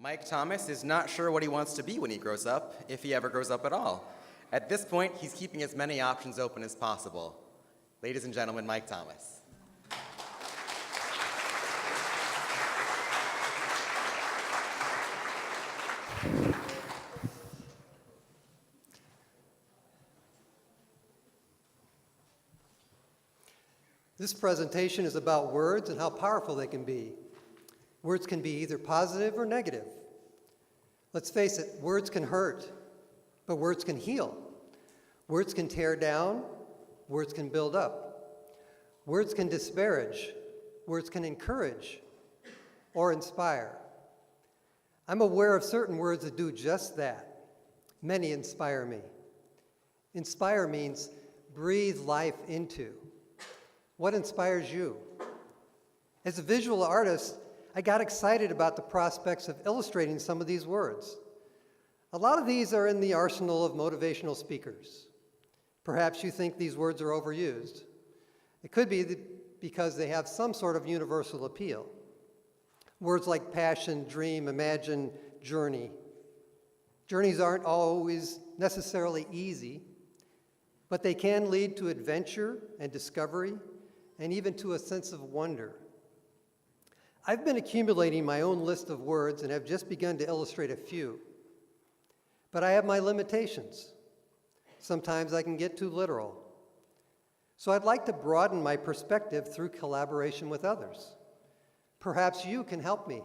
Mike Thomas is not sure what he wants to be when he grows up, if he ever grows up at all. At this point, he's keeping as many options open as possible. Ladies and gentlemen, Mike Thomas. This presentation is about words and how powerful they can be. Words can be either positive or negative. Let's face it, words can hurt, but words can heal. Words can tear down, words can build up. Words can disparage, words can encourage or inspire. I'm aware of certain words that do just that. Many inspire me. Inspire means breathe life into. What inspires you? As a visual artist, I got excited about the prospects of illustrating some of these words. A lot of these are in the arsenal of motivational speakers. Perhaps you think these words are overused. It could be because they have some sort of universal appeal. Words like passion, dream, imagine, journey. Journeys aren't always necessarily easy, but they can lead to adventure and discovery, and even to a sense of wonder. I've been accumulating my own list of words and have just begun to illustrate a few. But I have my limitations. Sometimes I can get too literal. So I'd like to broaden my perspective through collaboration with others. Perhaps you can help me.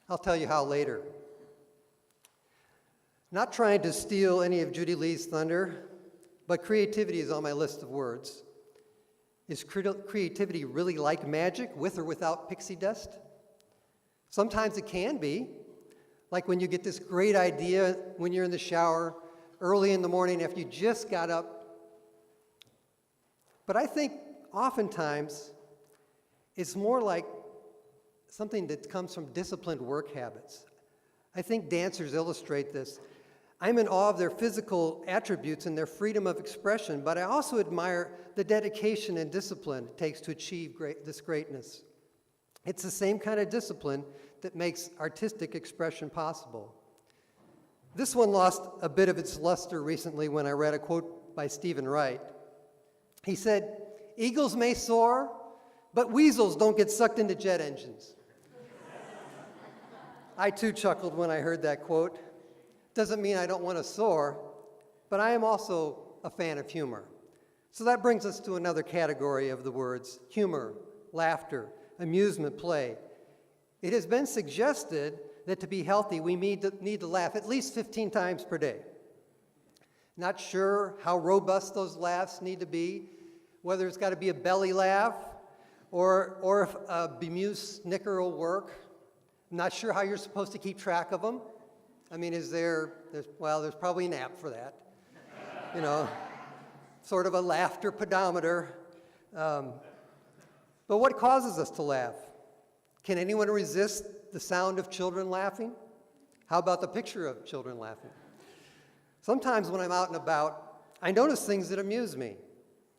I'll tell you how later. Not trying to steal any of Judy Lee's thunder, but creativity is on my list of words. Is creativity really like magic, with or without pixie dust? Sometimes it can be, like when you get this great idea when you're in the shower, early in the morning after you just got up. But I think oftentimes it's more like something that comes from disciplined work habits. I think dancers illustrate this. I'm in awe of their physical attributes and their freedom of expression, but I also admire the dedication and discipline it takes to achieve this greatness. It's the same kind of discipline that makes artistic expression possible. This one lost a bit of its luster recently when I read a quote by Stephen Wright. He said, "Eagles may soar, but weasels don't get sucked into jet engines." I too chuckled when I heard that quote. Doesn't mean I don't want to soar, but I am also a fan of humor. So that brings us to another category of the words: humor, laughter, amusement, play. It has been suggested that to be healthy, we need to laugh at least 15 times per day. Not sure how robust those laughs need to be, whether it's got to be a belly laugh or if a bemused snicker will work. I'm not sure how you're supposed to keep track of them. I mean, there's probably an app for that. You know, sort of a laughter pedometer. But what causes us to laugh? Can anyone resist the sound of children laughing? How about the picture of children laughing? Sometimes when I'm out and about, I notice things that amuse me.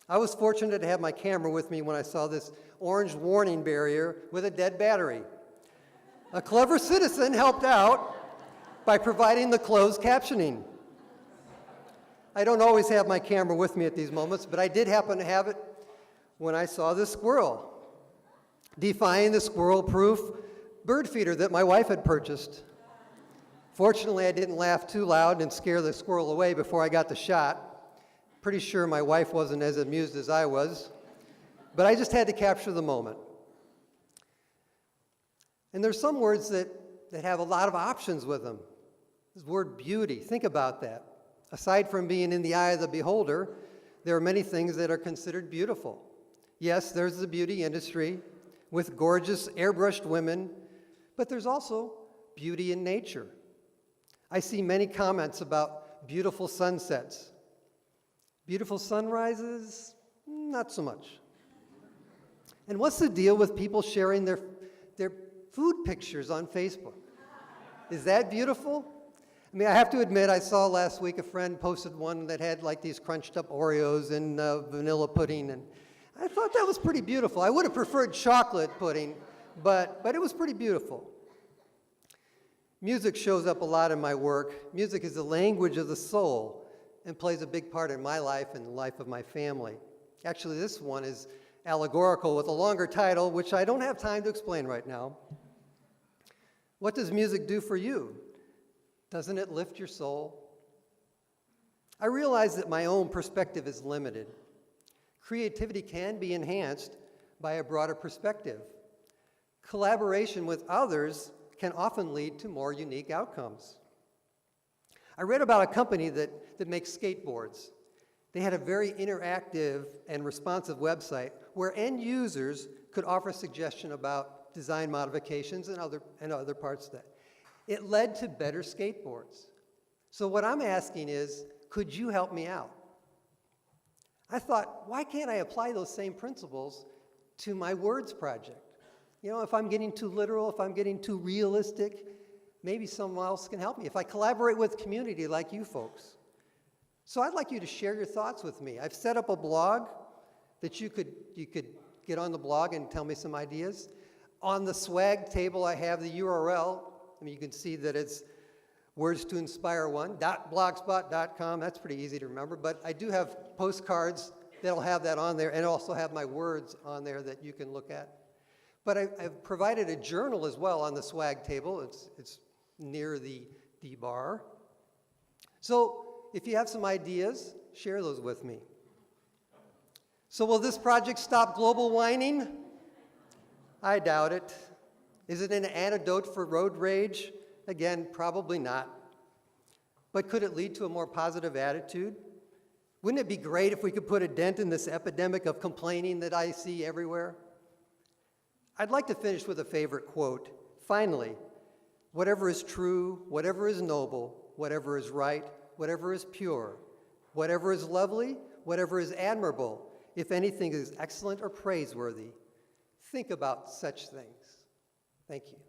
I was fortunate to have my camera with me when I saw this orange warning barrier with a dead battery. A clever citizen helped out by providing the closed captioning. I don't always have my camera with me at these moments, but I did happen to have it when I saw this squirrel, defying the squirrel-proof bird feeder that my wife had purchased. Fortunately, I didn't laugh too loud and scare the squirrel away before I got the shot. Pretty sure my wife wasn't as amused as I was, but I just had to capture the moment. And there's some words that have a lot of options with them. This word beauty, think about that. Aside from being in the eye of the beholder, there are many things that are considered beautiful. Yes, there's the beauty industry with gorgeous airbrushed women, but there's also beauty in nature. I see many comments about beautiful sunsets. Beautiful sunrises, not so much. And what's the deal with people sharing their food pictures on Facebook? Is that beautiful? I mean, I have to admit, I saw last week a friend posted one that had like these crunched up Oreos and vanilla pudding, and I thought that was pretty beautiful. I would have preferred chocolate pudding, but it was pretty beautiful. Music shows up a lot in my work. Music is the language of the soul and plays a big part in my life and the life of my family. Actually, this one is allegorical with a longer title, which I don't have time to explain right now. What does music do for you? Doesn't it lift your soul? I realize that my own perspective is limited. Creativity can be enhanced by a broader perspective. Collaboration with others can often lead to more unique outcomes. I read about a company that makes skateboards. They had a very interactive and responsive website where end users could offer suggestion about design modifications and other parts of that. It led to better skateboards. So what I'm asking is, could you help me out? I thought, why can't I apply those same principles to my words project? You know, if I'm getting too literal, if I'm getting too realistic, maybe someone else can help me. If I collaborate with community like you folks. So I'd like you to share your thoughts with me. I've set up a blog that you could get on the blog and tell me some ideas. On the swag table, I have the URL. I mean, you can see that it's words2inspire1.blogspot.com. That's pretty easy to remember. But I do have postcards that'll have that on there, and also have my words on there that you can look at. But I've provided a journal as well on the swag table. It's near the bar. So if you have some ideas, share those with me. So will this project stop global whining? I doubt it. Is it an antidote for road rage? Again, probably not. But could it lead to a more positive attitude? Wouldn't it be great if we could put a dent in this epidemic of complaining that I see everywhere? I'd like to finish with a favorite quote. Finally, whatever is true, whatever is noble, whatever is right, whatever is pure, whatever is lovely, whatever is admirable, if anything is excellent or praiseworthy, think about such things. Thank you.